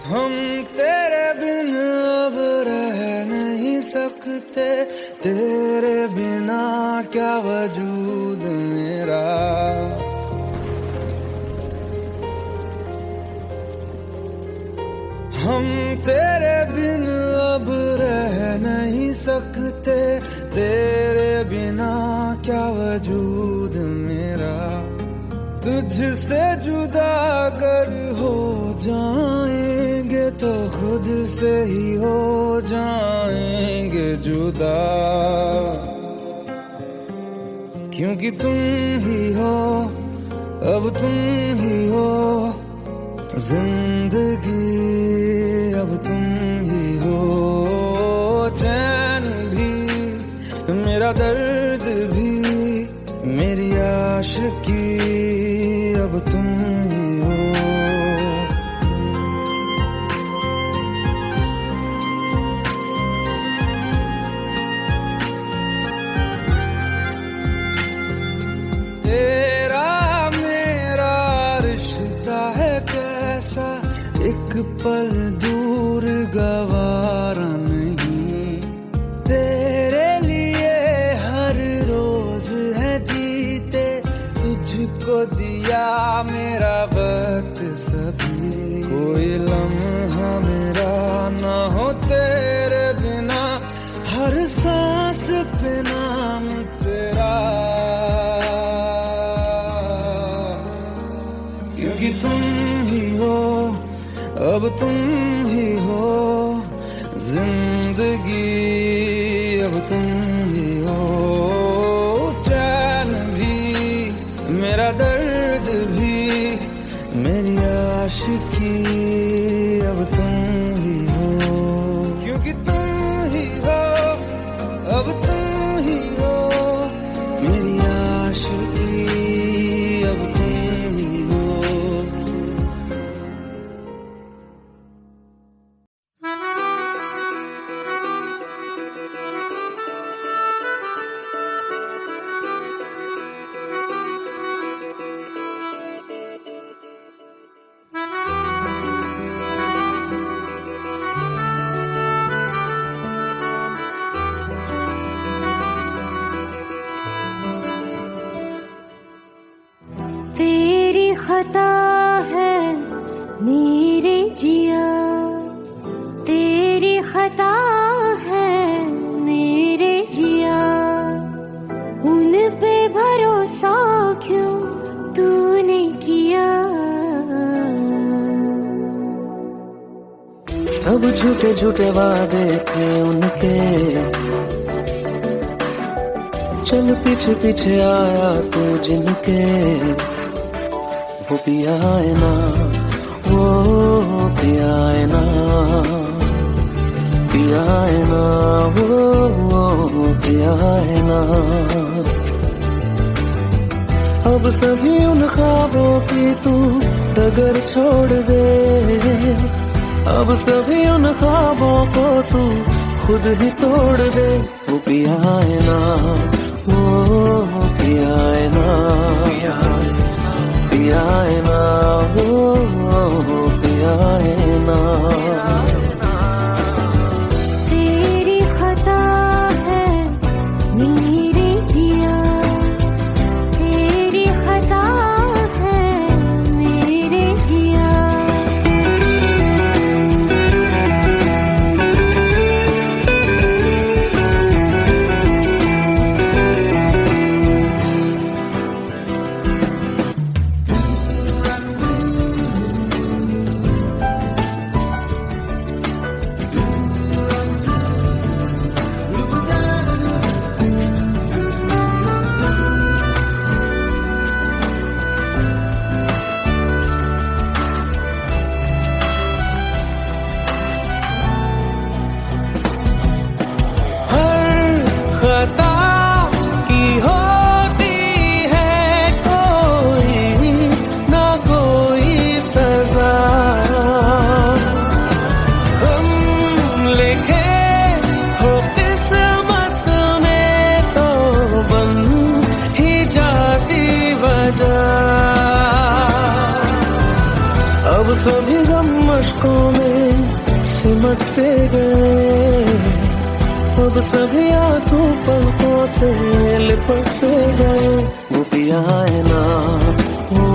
हम तेरे बिन अब रह नहीं सकते, तेरे बिना क्या वजूद मेरा। हम तेरे बिन अब रह नहीं सकते, तेरे बिना क्या वजूद मेरा। तुझसे जुदा अगर हो जाएंगे तो खुद से ही हो जाएंगे जुदा, क्योंकि तुम ही हो, अब तुम ही हो जिंदगी, अब तुम ही हो। चैन भी मेरा दर्द भी मेरी आशिकी, अब तुम ही हो। तेरा मेरा रिश्ता है कैसा, एक पल दूर गवारा नहीं। तेरे लिए हर रोज है जीते, तुझको दिया मेरा वक्त सभी। कोई लम्हा मेरा ना हो तेरे बिना, हर सांस पे नाम तेरा, क्योंकि तुम ही हो, अब तुम ही हो जिंदगी, अब तुम ही हो। चैन भी मेरा दर्द भी मेरी आशिकी, अब तुम ही हो, क्योंकि तुम ही हो, अब तुम ही हो मेरी आशिकी, अब तुम ही हो। तेरी खता है मेरे जिया, तेरी खता है मेरे जिया। उन पे भरोसा क्यों तूने किया। सब झूठे झूठे वादे थे उनके, चल पीछे पीछे आया तू जिनके। वो पिया है ना, वो पिया है ना, पिया है ना, वो पिया है ना। अब सभी उन ख्वाबों की तू डगर छोड़ दे, अब सभी उन ख्वाबों को तू खुद ही तोड़ दे। वो पिया है ना, वो पिया है ना, पिया है ना, वो पिया है ना। तेरी खता है मेरे जिया, तेरी खता है मेरे जिया। अब सभी गम मशकों में लिपट से गए, अब सभी आंसू पलकों से लिपट से गए। वो पिया है ना, वो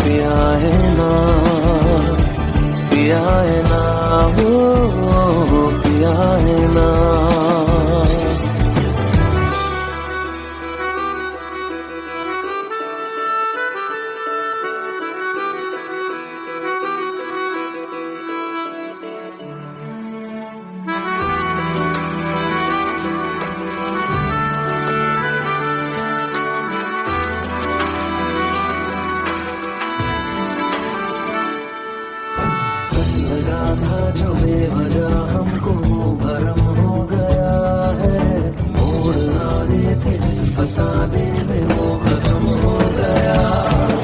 पिया है ना, पिया है ना, वो पिया है ना। लगा था जो बेवजह हमको भरम हो गया है, मोड़ आने थे जिस फसाने में वो खत्म हो गया।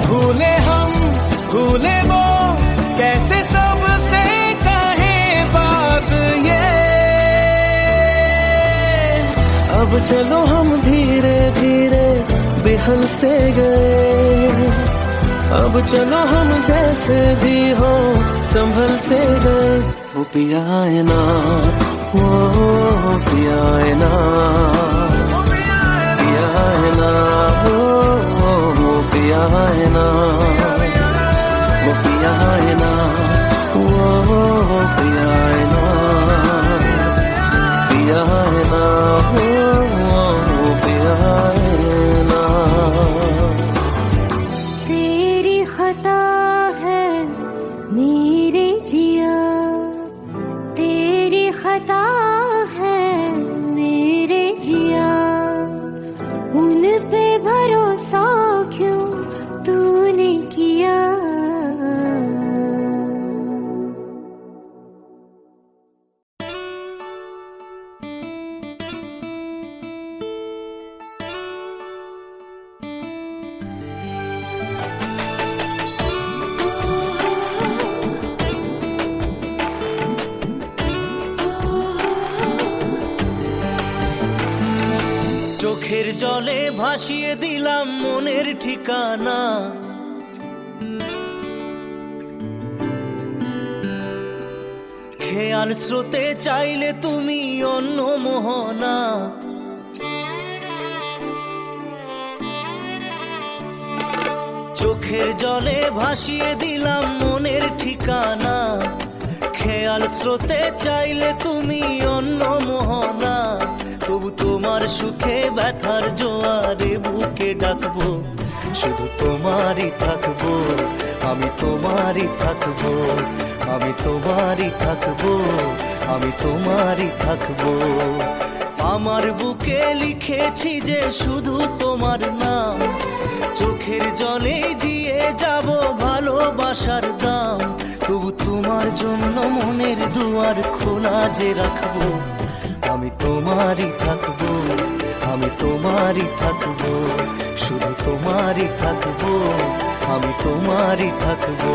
भूले हम भूले वो, कैसे सबसे कहे बात ये। अब चलो हम धीरे धीरे बिहल से गए, अब चलो हम जैसे भी हो संभल से गए। वो पिया है ना, वो पिया है ना, पिया है ना, वो पिया है ना, वो पिया है ना, वो पिया है ना, पिया है ना, वो पिया है ना। तेरी खता है मेरे जिया, तेरी खता है मेरे जिया, उन पे भरोसा क्यों तूने किया। চোখের জলে ভাসিয়ে দিলাম মনের ঠিকানা, খেয়াল স্রোতে চাইলে তুমি অন্য মোহনা। চোখের জলে ভাসিয়ে দিলাম মনের ঠিকানা, খেয়াল স্রোতে চাইলে তুমি অন্য মোহনা। তবু তোমার সুখে ব্যথার জোয়ারে বুকে ডাকবো, শুধু তোমারই থাকবো, আমি তোমারই থাকবো, আমি তোমারই থাকবো, আমি তোমারই থাকবো। আমার বুকে লিখেছি যে শুধু তোমার নাম, চোখের জলে দিয়ে যাব ভালোবাসার দাম। তবু তোমার জন্য মনের দুয়ার খোলা যে রাখবো, আমি তোমারই থাকবো, আমি তোমারই থাকবো, শুধু তোমারই থাকবো, আমি তোমারই থাকবো।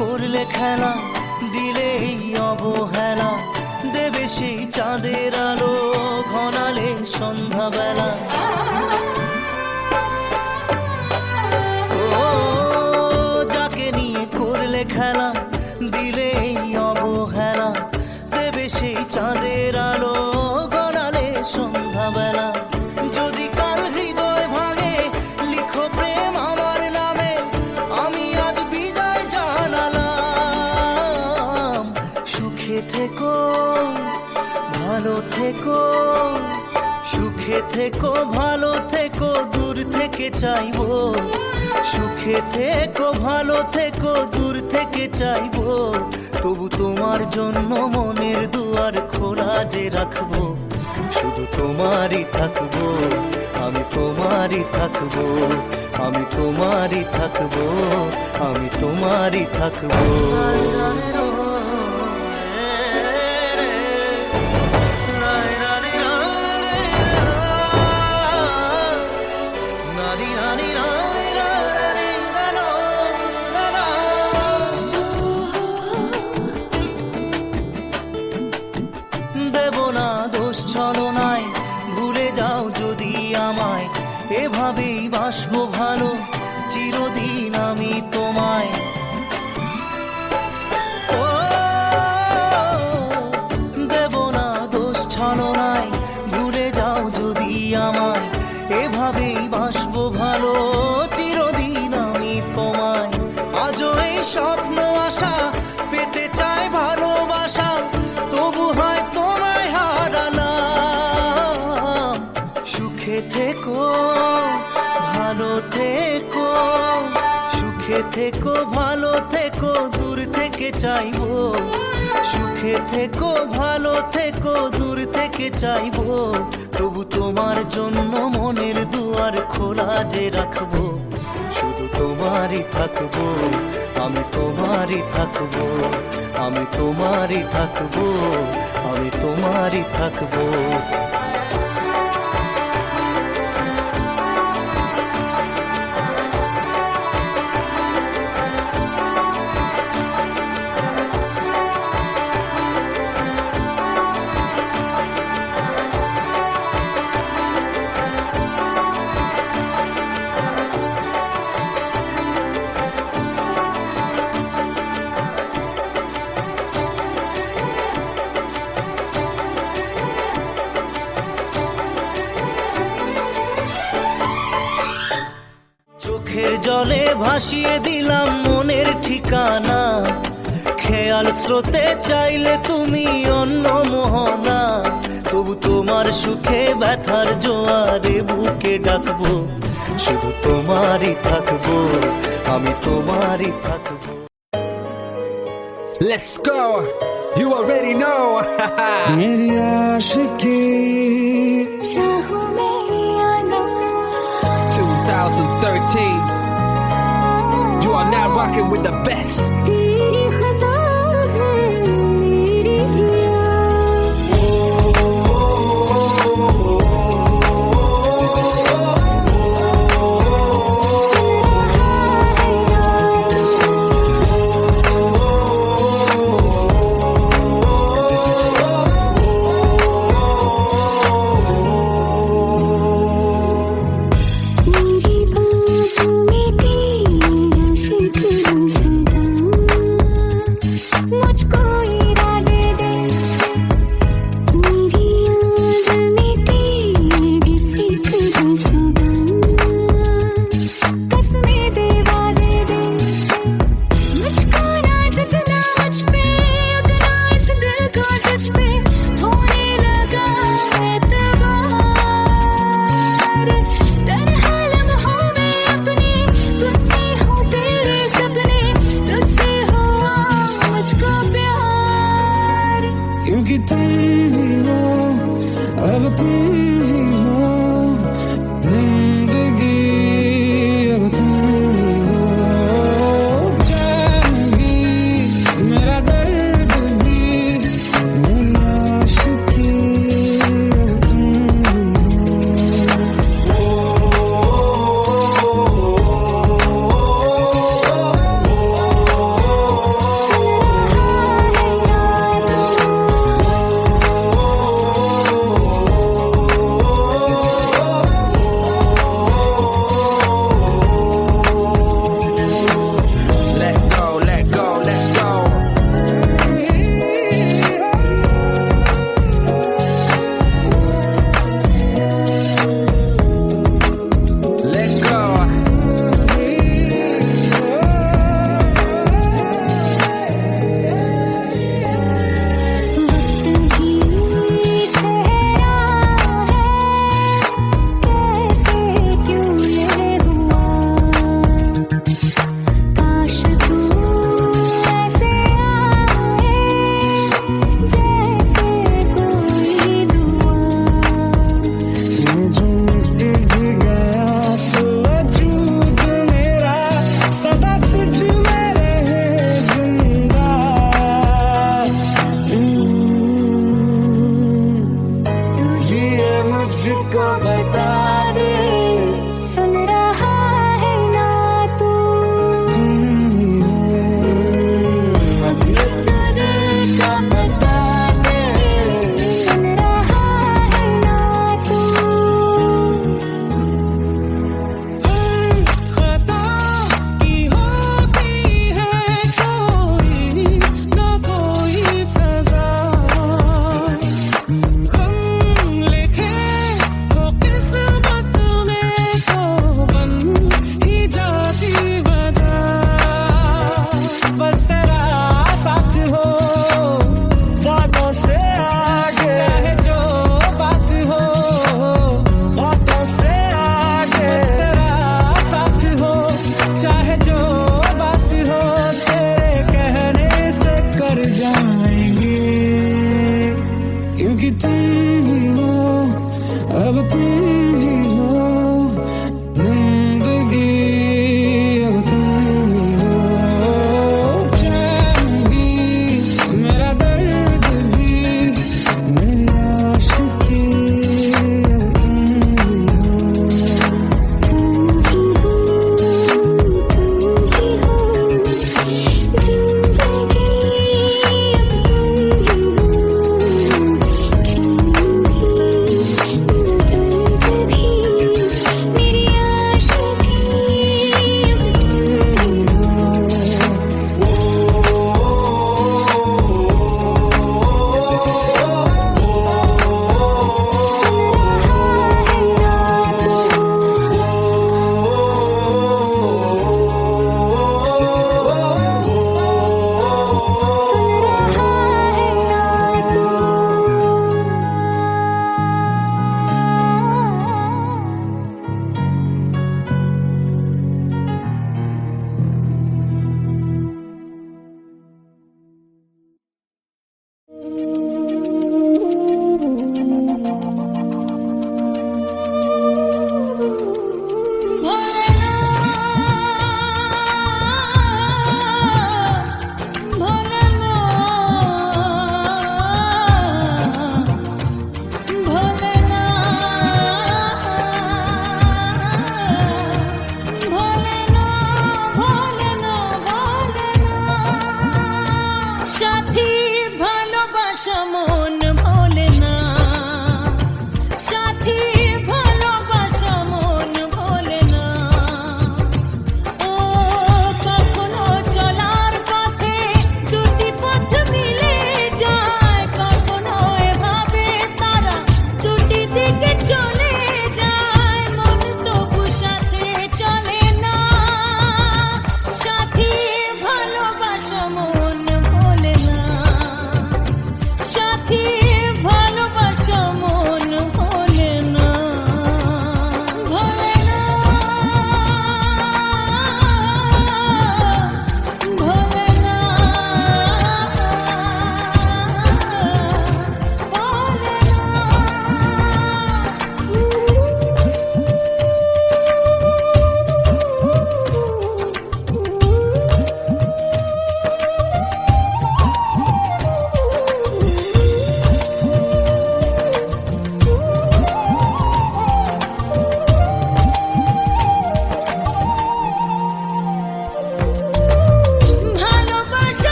করলে খেলা দিলে এই অবহেলা, দেবে সেই চাঁদের আলো ঘনালে সন্ধ্যাবেলা। ও যাকে নিয়ে করলে খেলা দিলে এই অবহেলা, দেবে সেই চাঁদের আলো ঘনালে সন্ধ্যাবেলা। যদি কাল হৃদয় ভাঙে লিখো প্রেম আমার নামে, আমি আজ বিদায় জানালাম। সুখে থেকো ভালো থেকো, সুখে থেকো ভালো থেকো, দূর থেকে চাইবো। সুখে থেকো ভালো থেকো, দূর থেকে চাইবো। তবু তোমার জন্য মনের দুয়ার খোলা যে রাখবো, শুধু তোমারই থাকবো, আমি তোমারই থাকবো, আমি তোমারই থাকবো, আমি তোমারই থাকবো। বাসবো ভালো চিরদিন আমি তোমায়। ও দেব না দোষ ছলনায়, ভুলে যাও যদি আমায়, এভাবেই বাসবো ভালো চিরদিন আমি তোমায়। আজও এই স্বপ্ন আশা পেতে চাই ভালোবাসা, তবু হয় তোমায় হারালাম। সুখে থেকো ভালো থেকো, সুখে থেকো ভালো থেকো, দূর থেকে চাইবো। সুখে থেকো ভালো থেকো, দূর থেকে চাইবো, তবু তোমার জন্য মনের দুয়ার খোলা যে রাখবো। শুধু তোমারই থাকবো, আমি তোমারই থাকবো, আমি তোমারই থাকবো, আমি তোমারই থাকবো। চোখের জলে ভাসিয়ে দিলাম মনের ঠিকানা, খেয়াল স্রোতে চাইলে তুমি অন্য মোহনা, তবু তোমার সুখে ব্যথার জোয়ারে বুকে ডাকবো। শুধু তোমারই থাকবো, আমি তোমারই থাকবো। Let's go. You already know. मेरी आशिकी चाहूं मैं या ना, 2013. You are now rocking with the best. तेरी खता है मेरी जिया। मेरी बाहों में तेरा जिक्र सदा,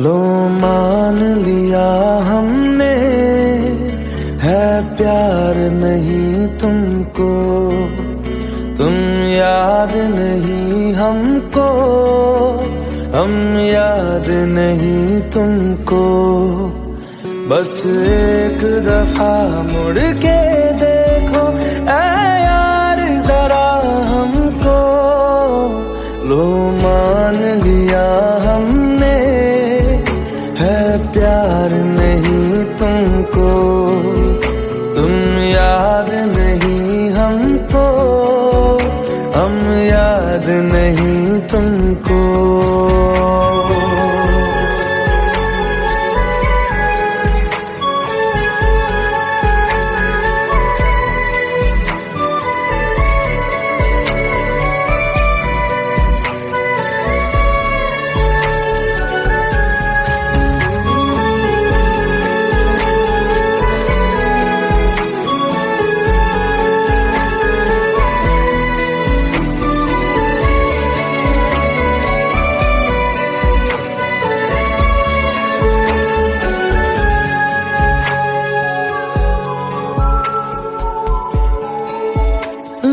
लो मान लिया हमने, है प्यार नहीं तुमको, तुम याद नहीं हमको, हम याद नहीं तुमको। बस एक दफा मुड़ के देखो ऐ यार जरा हमको, लो मान लिया हमने, है प्यार नहीं तुमको, तुम याद नहीं हमको, हम याद नहीं तुमको।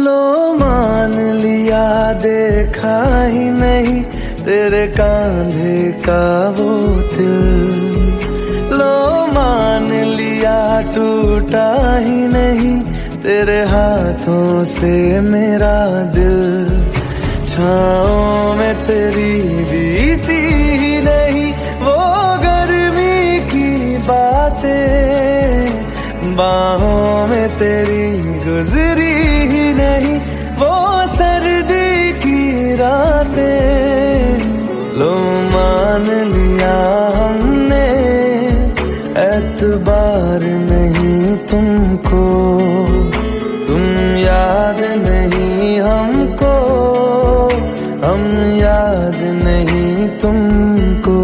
लो मान लिया देखा ही नहीं तेरे कांधे का वो दिल, लो मान लिया टूटा ही नहीं तेरे हाथों से मेरा दिल। छाँव में तेरी बीती ही नहीं वो गर्मी की बातें, बाहों में तेरी गुजरी ही नहीं वो सर्दी की रातें। लो मान लिया हमने, एतबार नहीं तुमको, तुम याद नहीं हमको, हम याद नहीं तुमको।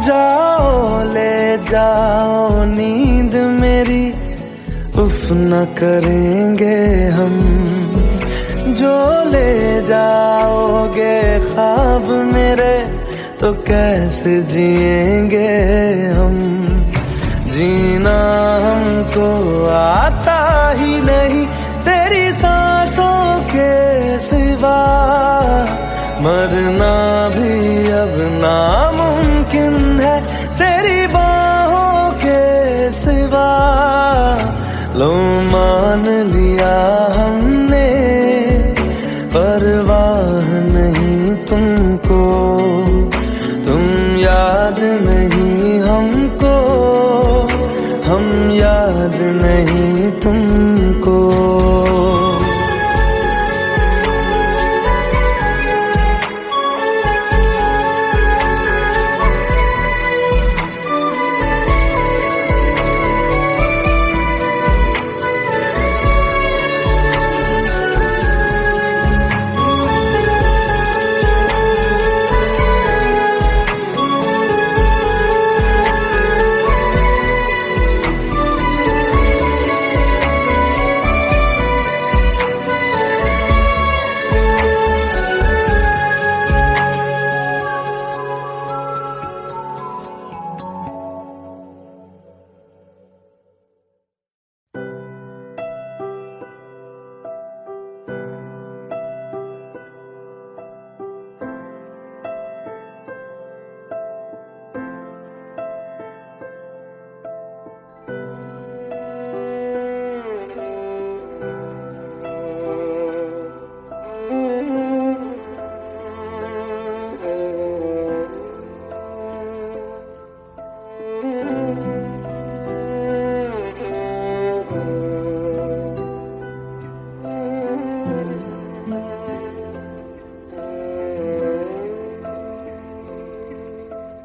जाओ ले जाओ नींद मेरी, उफ न करेंगे हम, जो ले जाओगे ख्वाब मेरे तो कैसे जिएंगे हम। जीना हमको आता ही नहीं तेरी सांसों के सिवा, मरना भी अब नामुमकिन है तेरी बाहों के सिवा। लो मान लिया हमने, परवाह नहीं तुमको, तुम याद नहीं हमको, हम याद नहीं तुमको।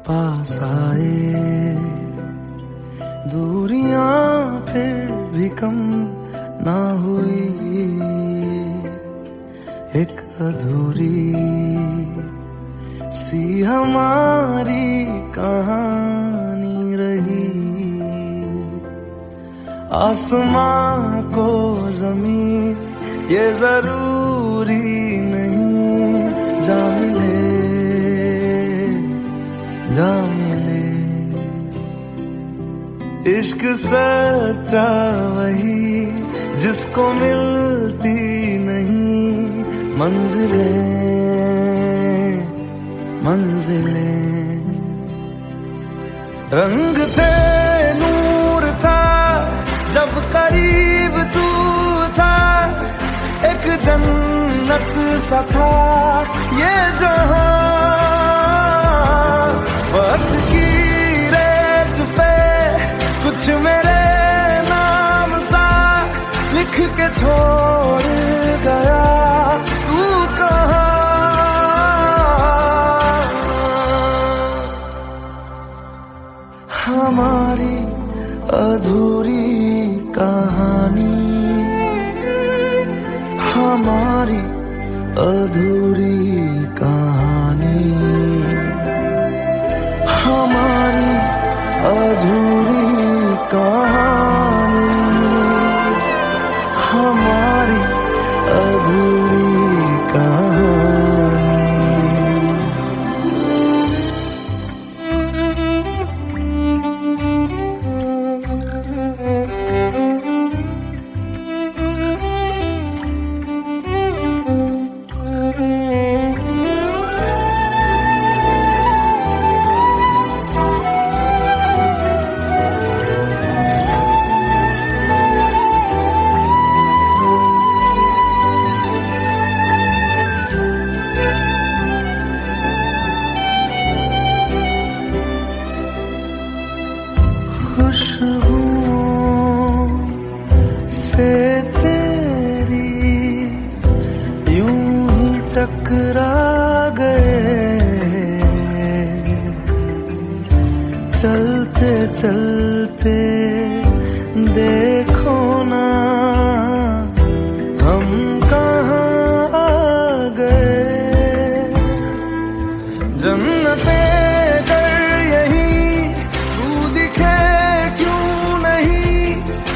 पास आए दूरियां कम ना हुई, एक अधूरी सी हमारी कहानी रही। आसमां को जमीन ये जरूरी नहीं, जा मिले जा मिले। इश्क सच्चा वही जिसको मिलती नहीं मंजिलें मंजिलें। रंग थे नूर था जब करीब तू था, एक जन्नत सा था ये जहां। वक्त की रेत पे कुछ मेरे नाम सा लिख के छोड़ गया, तू कहाँ? हमारी अधूरी कहानी, हमारी अधूरी कहानी, हमारी अधूरी कहानी, हमारी अधूरी कहानी। खुशबुओं से तेरी यूं ही टकरा गए, चलते चलते देखो ना हम कहाँ आ गए। जन्नते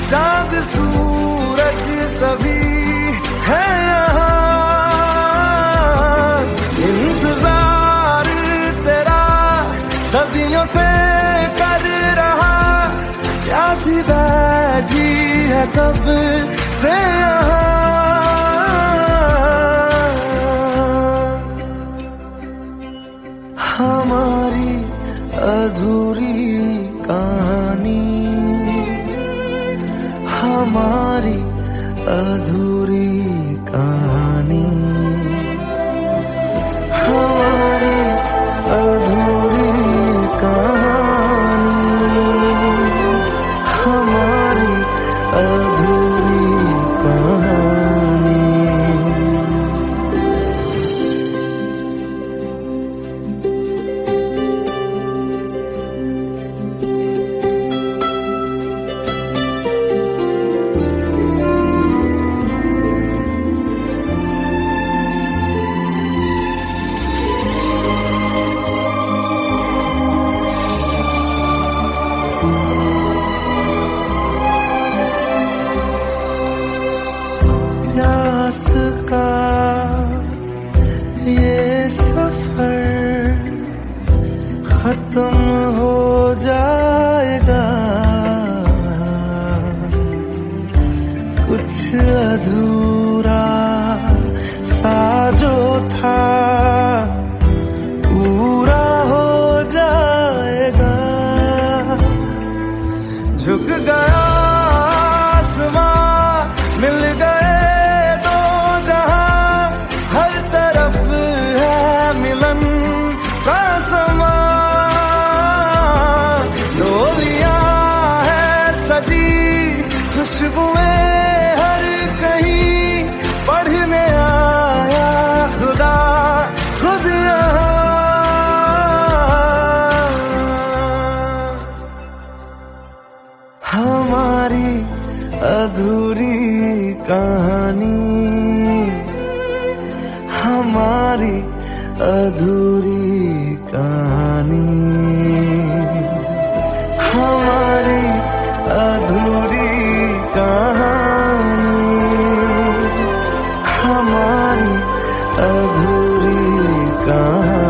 चाँद सूरज सभी है यहाँ, इंतजार तेरा सदियों से कर रहा, प्यासी बैठी है कब से यहाँ। हमारी अधूरी कहानी, हमारी अधूरी कहानी, हमारी अधूरी कहानी, हमारी अधूरी कहानी। प्यास का ये सफर खत्म हो जाएगा, कुछ अधूरा सा जो था पूरा हो जाएगा। झुक गया आसमां, मिल गए दो जहां, हर तरफ है मिलन का समा। डोलियां है सजी खुशबुएं हर कहीं, पढ़ने आया कहानी, हमारी अधूरी कहानी, हमारी अधूरी कहानी, हमारी अधूरी कहानी।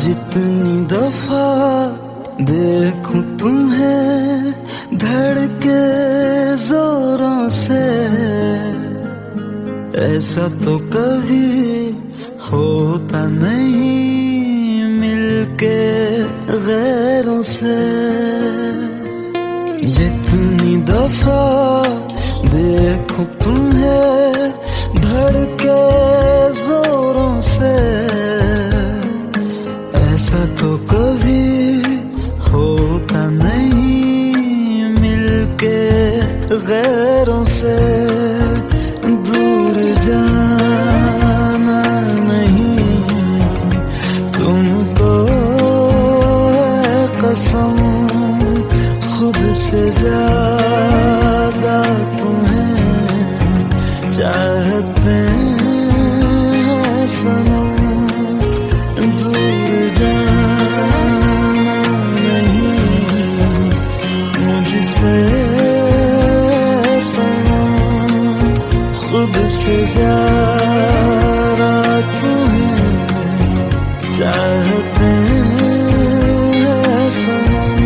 जितनी दफा देखूं तुम्हें धड़के जोरों से, ऐसा तो कभी होता नहीं मिलके गैरों से। जितनी दफा देखूं तुम्हें धड़के जोरों से, ऐसा तो कभी होता नहीं मिलके गैरों से। दूर जाना नहीं तुमको है कसम, खुद से ज्यादा तुम्हें चाहते हैं सनम। दूर जाना नहीं मुझसे सनम, खुद से ज्यादा तुम्हें चाहते हैं सनम।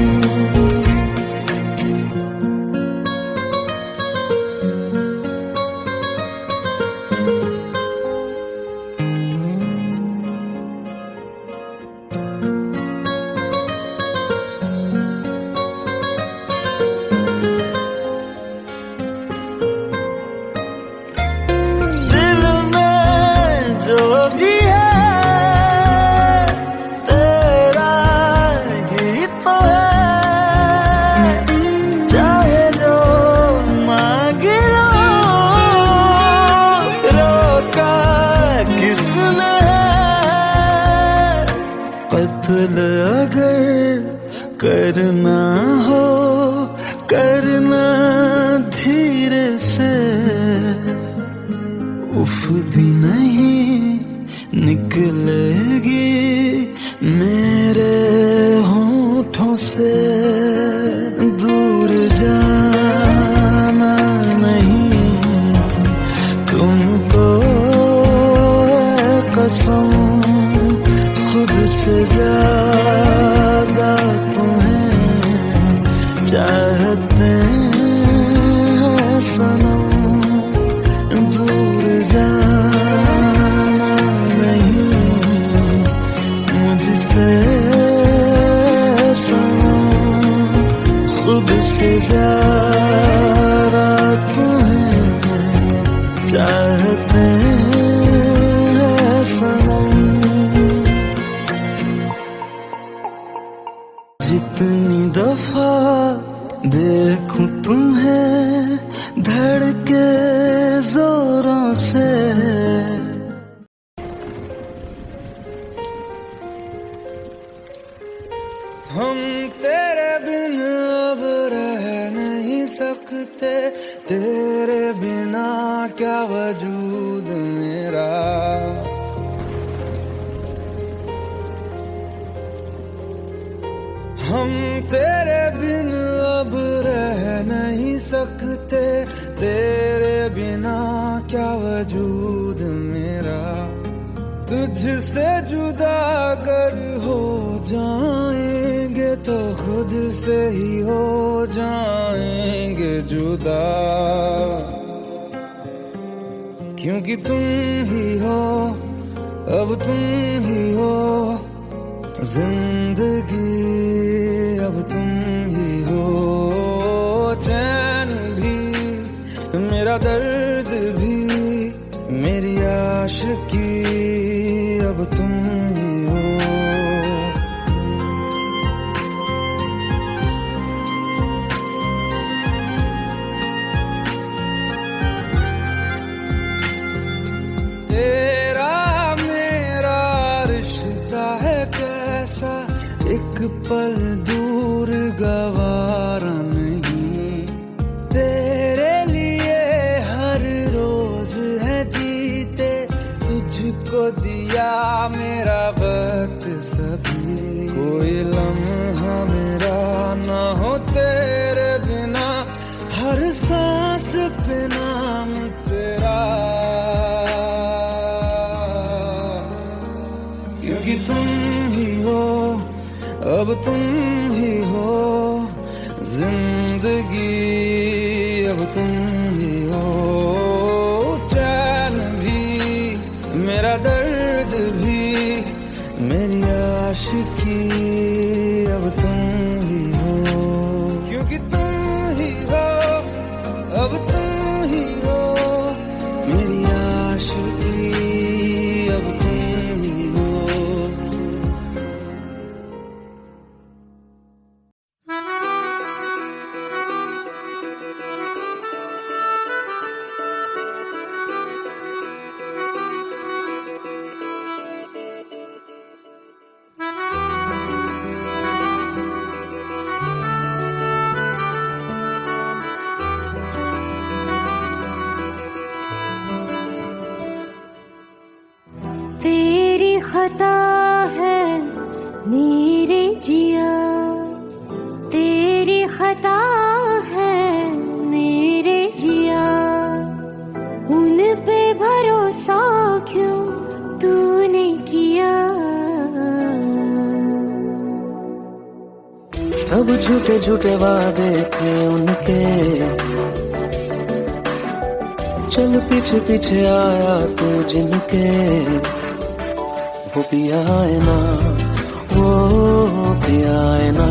कत्ल अगर करना हो करना धीरे से, उफ भी नहीं निकलेगी मेरे होठों से। दूर जाना नहीं तुमको है कसम, खुद से ज्यादा तुम्हें चाहते हैं सनम। दूर जाना नहीं मुझसे सनम, खुद से ज्यादा तुम्हें चाहते हैं सनम। जितनी दफा देखूं तुम्हें धड़के जोरों से, हम तेरे बिन अब रह नहीं सकते, तेरे बिना क्या वजूद मेरा। हम तेरे बिन अब रह नहीं सकते, तेरे बिना क्या क्या वजूद मेरा तुझसे जुदा अगर हो जाएंगे तो खुद से ही हो जाएंगे जुदा, क्योंकि तुम ही हो, अब तुम ही हो जिंदगी, अब तुम ही हो चैन भी, मेरा दर्द भी, मेरी आशिकी, अब तुम ही हो। तेरा मेरा रिश्ता है कैसा, एक पल दूर गवारा नहीं, तेरे लिए हर रोज है जीते, तुझको दिया मेरा वक्त सभी, कोई लम्हा मेरा ना हो तेरे बिना, हर सांस पे नाम तेरा, क्योंकि तुम ही हो, अब तुम ही हो जिंदगी, अब तुम ही हो चैन भी, मेरा दर्द भी, मेरी आशिकी, अब तुम ही हो, क्योंकि तुम ही हो, अब तुम ही हो मेरी आशिकी, अब तुम ही हो। तेरी खता है मेरे जिया, तेरी खता है मेरे जिया, उन पे भरोसा क्यों तूने किया। सब झूठे झूठे वादे थे उनके, चल पीछे पीछे आया तू जिनके, वो भी आए ना, वो भी आए ना,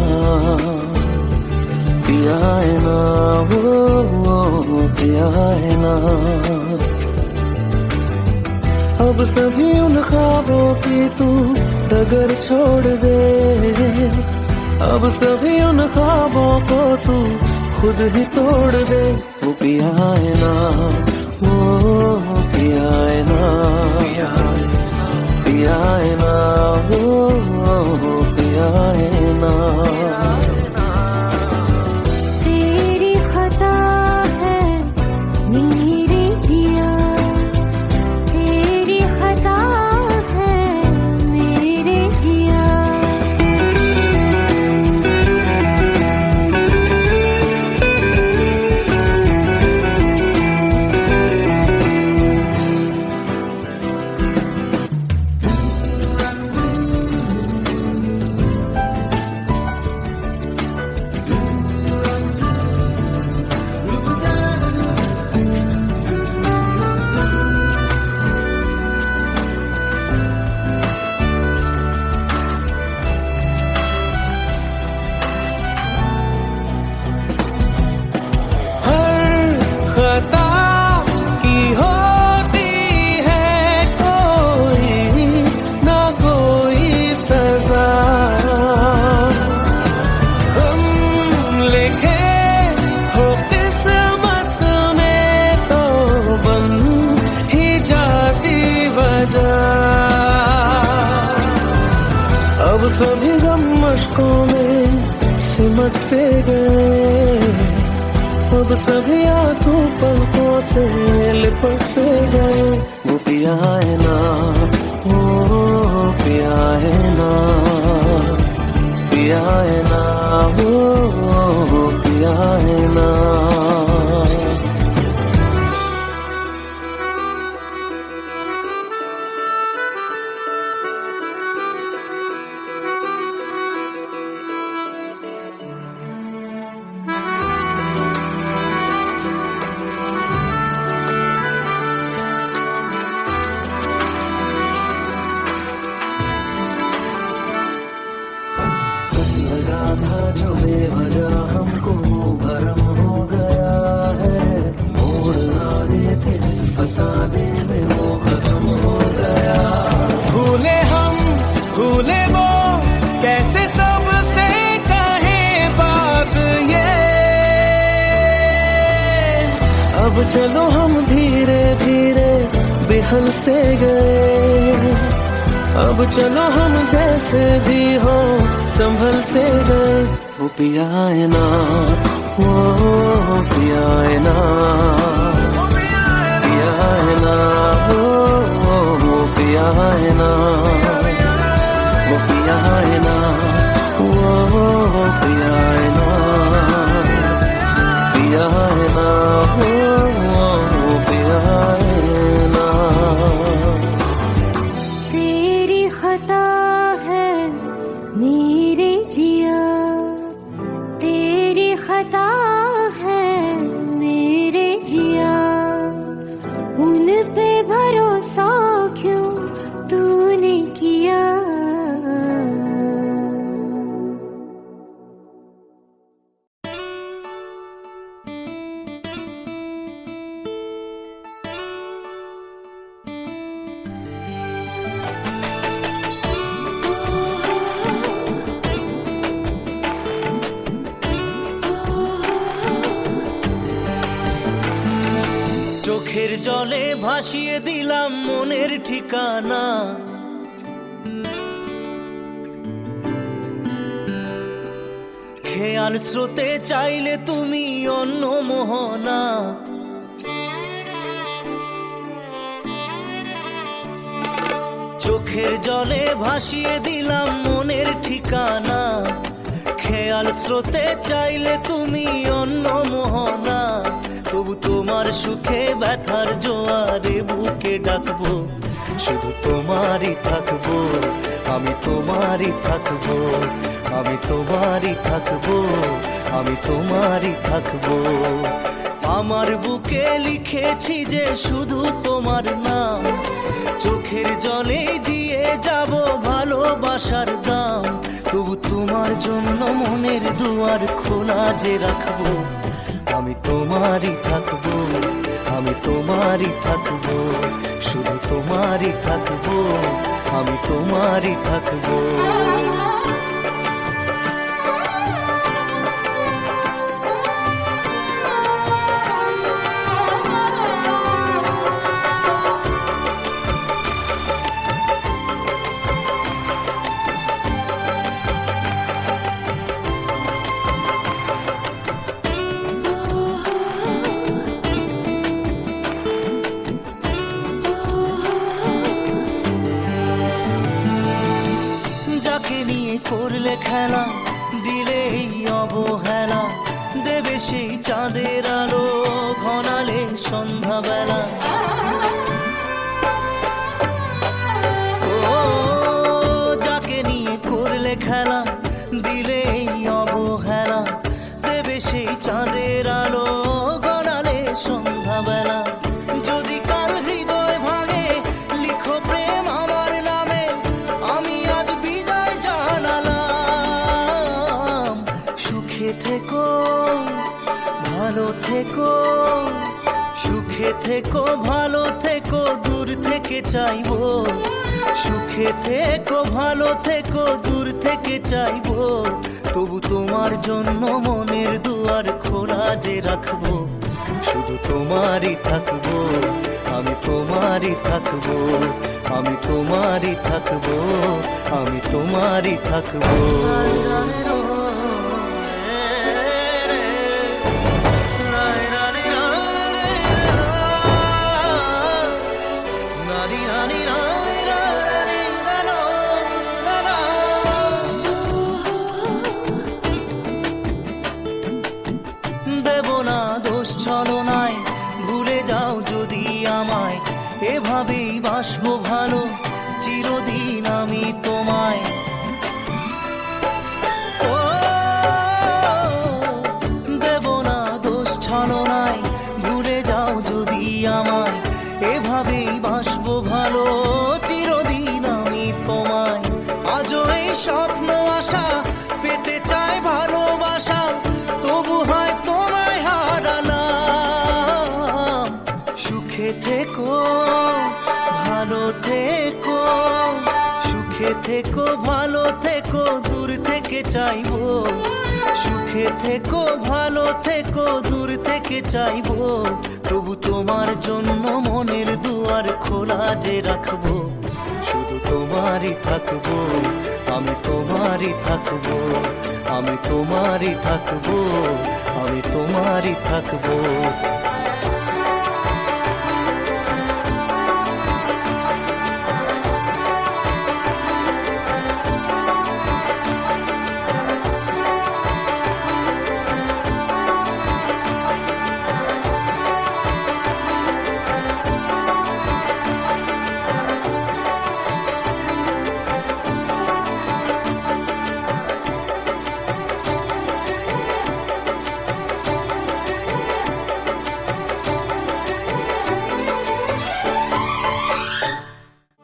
भी आए ना, वो भी आए ना। अब सभी उन ख्वाबों की तू डगर छोड़ दे, अब सभी उन ख्वाबों को तू खुद ही तोड़ दे, वो भी आए ना, वो भी आए ना, भी आए ना, वो भी आए ना। तेरी खता है मेरे जिया, तेरी खता है मेरे जिया। अब सभी गम मशकों में सिमट से गए, अब सभी आंसू पलकों से लिपट से गए, वो भी आए ना, वो भी आए ना, भी आए ना, वो भी आए ना। चलो हम धीरे धीरे बेहल से गए, अब चलो हम जैसे भी हो संभल से गए। वो पिया है ना, वो पिया है ना, पिया है ना, वो पिया है ना, वो पिया है ना, वो पिया है ना, पिया है ना, वो पिया है ना। तेरी खता है मेरे जिया, तेरी खता है मेरे जिया, उन पे भरोसा क्यों तूने किया। চোখের জলে ভাসিয়ে দিলাম মনের ঠিকানা, খেয়াল স্রোতে চাইলে তুমি অন্য মোহনা। চোখের জলে ভাসিয়ে দিলাম মনের ঠিকানা, খেয়াল স্রোতে চাইলে তুমি অন্য মোহনা। তবু তোমার সুখে ব্যথার জোয়ারে বুকে ডাকবো, শুধু তোমারই থাকবো, আমি তোমারই থাকবো, আমি তোমারই থাকবো, আমি তোমারই থাকবো। আমার বুকে লিখেছি যে শুধু তোমার নাম, চোখের জলে দিয়ে যাব ভালোবাসার দাম। তবু তোমার জন্য মনের দুয়ার খোলা যে রাখবো, আমি তোমারই থাকবো, আমি তোমারই থাকবো, শুধু তোমারই থাকবো, আমি তোমারই থাকবো। যাকে নিয়ে করলে খেলা, দিলে এই অবহেলা, দেবে সেই চাঁদের আলো ঘনালে সন্ধ্যাবেলা। ও যাকে নিয়ে করলে খেলা, দিলে এই অবহেলা, দেবে সেই চাঁদের আলো ঘনালে সন্ধ্যাবেলা। যদি কাল হৃদয় ভাঙে লিখো প্রেম আমার নামে, আমি আজ বিদায় জানালাম। সুখে থেকো ভালো থেকো, সুখে থেকো ভালো থেকো, দূর থেকে চাইবো। সুখে থেকো ভালো থেকো, দূর থেকে চাইবো। তবু তোমার জন্য মনের দুয়ার খোলা যে রাখবো, শুধু তোমারই থাকবো, আমি তোমারই থাকবো, আমি তোমারই থাকবো, আমি তোমারই থাকবো। দেব না দোষ ছলনায়, ভুলে যাও যদি আমায়, এভাবেই বাসবো ভালো চিরদিন আমি তোমায়। ও দেব না দোষ ছলনায়, ভুলে যাও যদি আমায়, এভাবেই বাসবো ভালো চিরদিন আমি তোমায়। আজও এই স্বপ্ন আশা পেতে চাই ভালোবাসা, তবু হয় তোমায় হারালাম। সুখে থেকো ভালো থেকো, সুখে থেকো ভালো থেকো, দূর থেকে চাইবো। সুখে থেকো ভালো থেকো, দূর থেকে চাইবো। তবু তোমার জন্য মনের দুয়ার খোলা যে রাখবো, শুধু তোমারই থাকবো, আমি তোমারই থাকবো, আমি তোমারই থাকবো, আমি তোমারই থাকবো।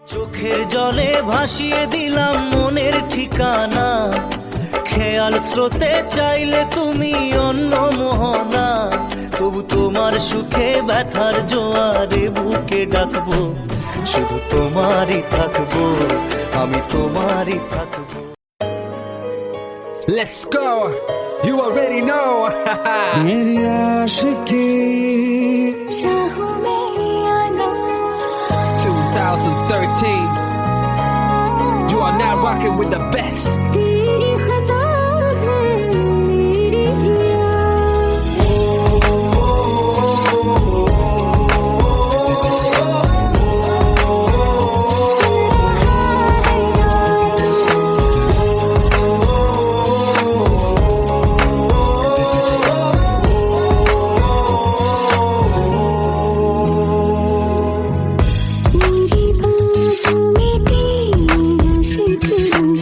চোখের জলে ভাসিয়ে দিলাম মনের ঠিকানা, খেয়াল স্রোতে চাইলে তুমি অন্য মোহনা, তবু তোমার সুখে ব্যথার জোয়ারে বুকে ডাকবো, শুধু তোমারই থাকবো, আমি তোমারই থাকবো। Let's go. You already know. मेरी आशिकी चाहूं मैं या ना 2013. You are now rocking with the best. तेरी खता है मेरी जिया मेरी बातों में तेरा जिक्र सदा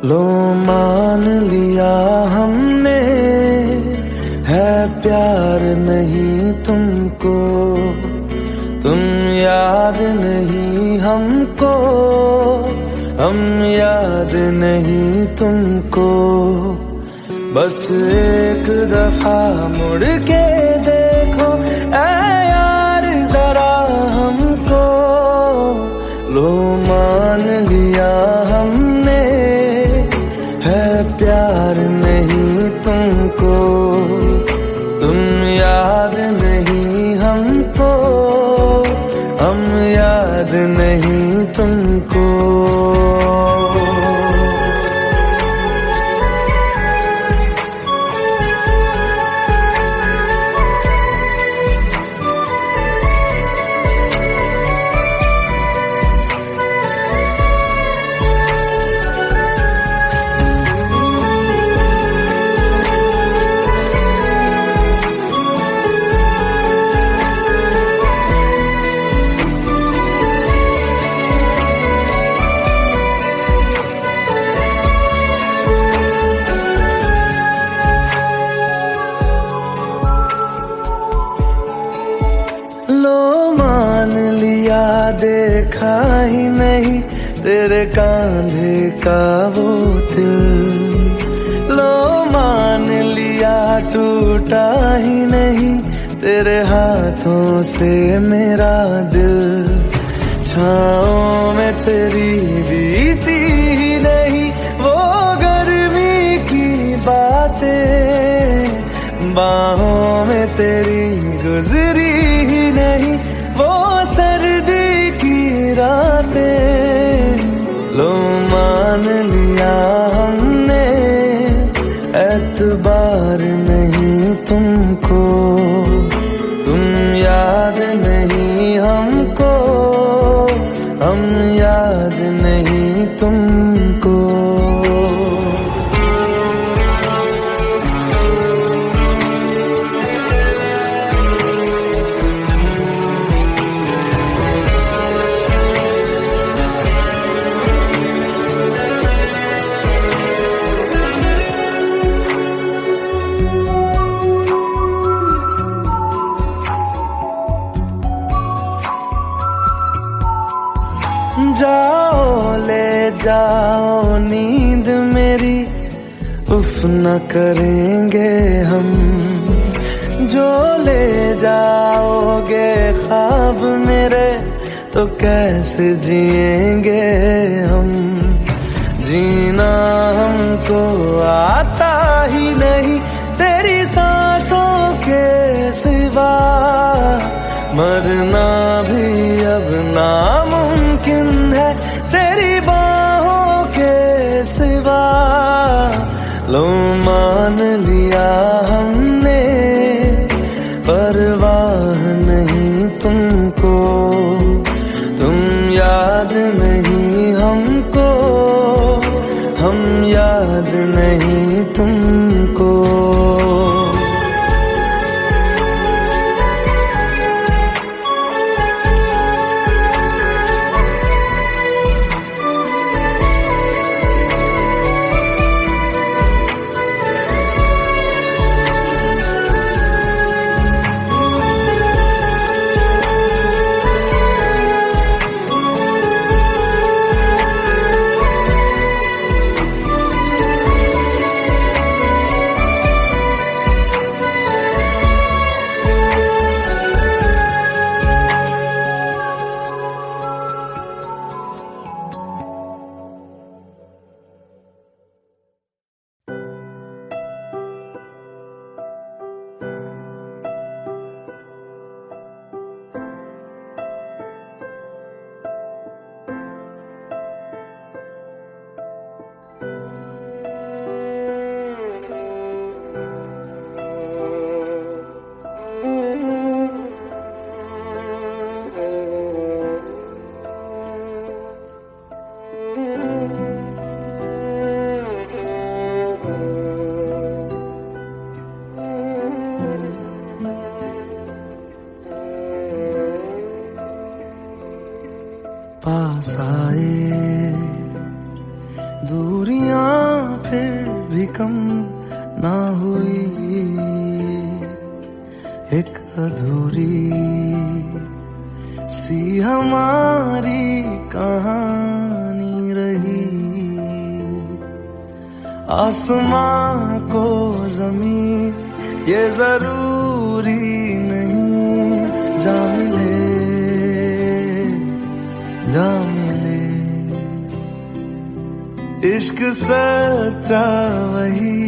लो मान लिया हमने, है प्यार नहीं तुमको, तुम याद नहीं हमको, हम याद नहीं तुमको। बस एक दफा मुड़ के देखो ऐ यार जरा हमको, लो मान लिया हमने, है प्यार नहीं तुमको, तुम याद नहीं हमको, हम याद नहीं तुमको। लो मान लिया देखा ही नहीं तेरे कांधे का वो दिल, लो मान लिया टूटा ही नहीं तेरे हाथों से मेरा दिल। छाँव में तेरी बीती ही नहीं वो गर्मी की बातें, बाहों में तेरी गुजरी ही नहीं वो सर्दी की रातें। लो मान लिया हमने, एतबार नहीं तुमको, तुम याद नहीं हमको, हम याद नहीं तुमको। जाओ ले जाओ नींद मेरी, उफ न करेंगे हम, जो ले जाओगे ख्वाब मेरे तो कैसे जिएंगे हम। जीना हमको आता ही नहीं तेरी सांसों के सिवा, मरना भी अब नामुमकिन है तेरी बाहों के सिवा। लो मान लिया हमने, परवाह नहीं तुमको, तुम याद नहीं हमको, हम याद नहीं तुमको। पास आए दूरियां भी कम ना हुई, एक अधूरी सी हमारी कहानी रही। आसमां को जमीन ये जरूरी नहीं, जा मिले जा मिले। इश्क सच्चा वही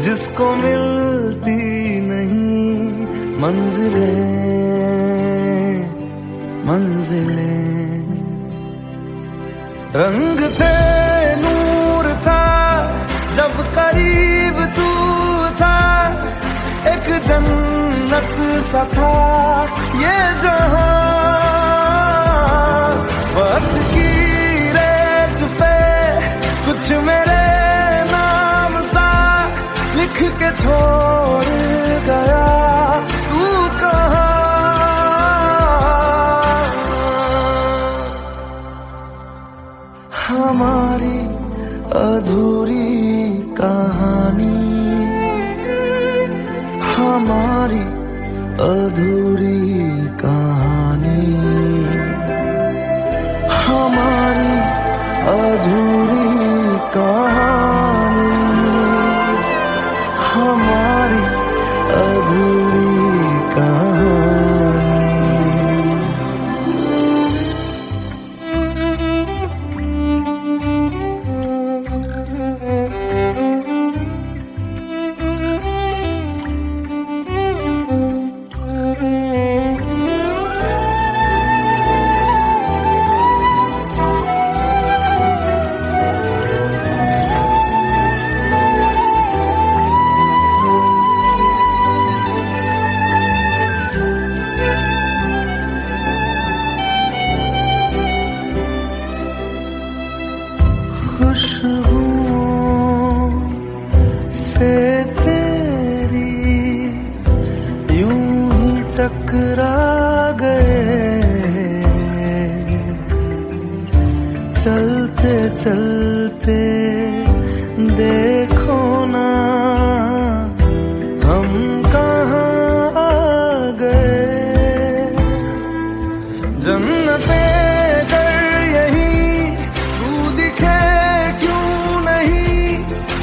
जिसको मिलती नहीं मंजिलें मंजिलें। रंग थे नूर था जब करीब तू था, एक जन्नत सा था ये जहां। वक्त की रेत पे कुछ मेरे नाम सा लिख के छोड़ गया, तू कहाँ? हमारी अधूरी कहानी, हमारी अधूरी कहानी, हमारी अधूरी कहानी, हमारी अधूरी कहानी। खुशबुओं से तेरी यूं ही टकरा गए, चलते चलते देखो ना हम कहाँ आ गए। जन्नते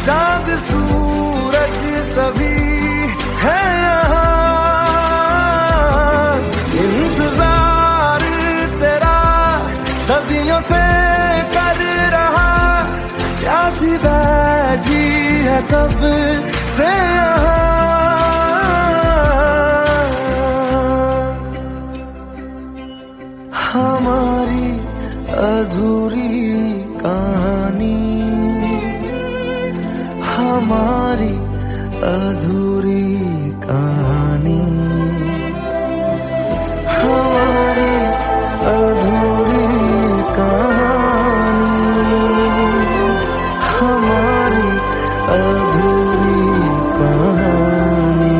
चाँद सूरज सभी है यहाँ, इंतजार तेरा सदियों से कर रहा, प्यासी बैठी है कब से यहाँ। हमारी अधूरी कहानी, हमारी अधूरी कहानी, हमारी अधूरी कहानी, हमारी अधूरी कहानी।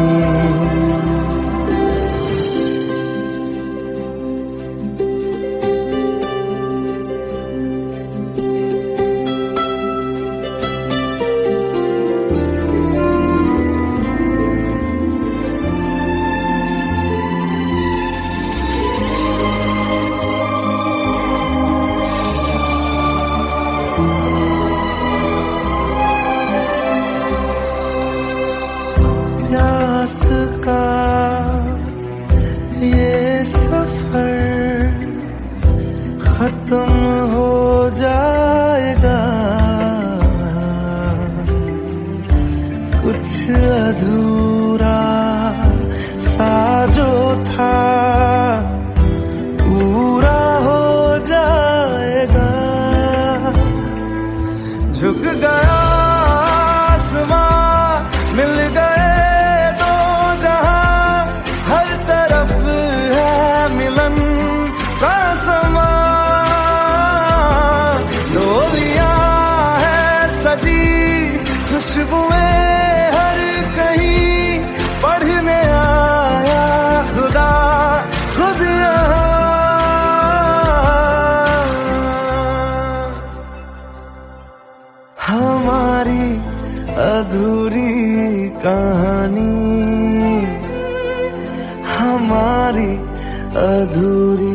प्यास का ये सफर खत्म हो जाएगा, कुछ अधूरा सा जो था पूरा हो जाएगा। झुक गया आसमां, मिल गए दो जहां, हर तरफ है मिलन का समा। डोलियां है सजी खुशबुएं हर कहीं, पढ़ने आया खुदा खुद यहाँ। हमारी अधूरी कहानी हमारी अधूरी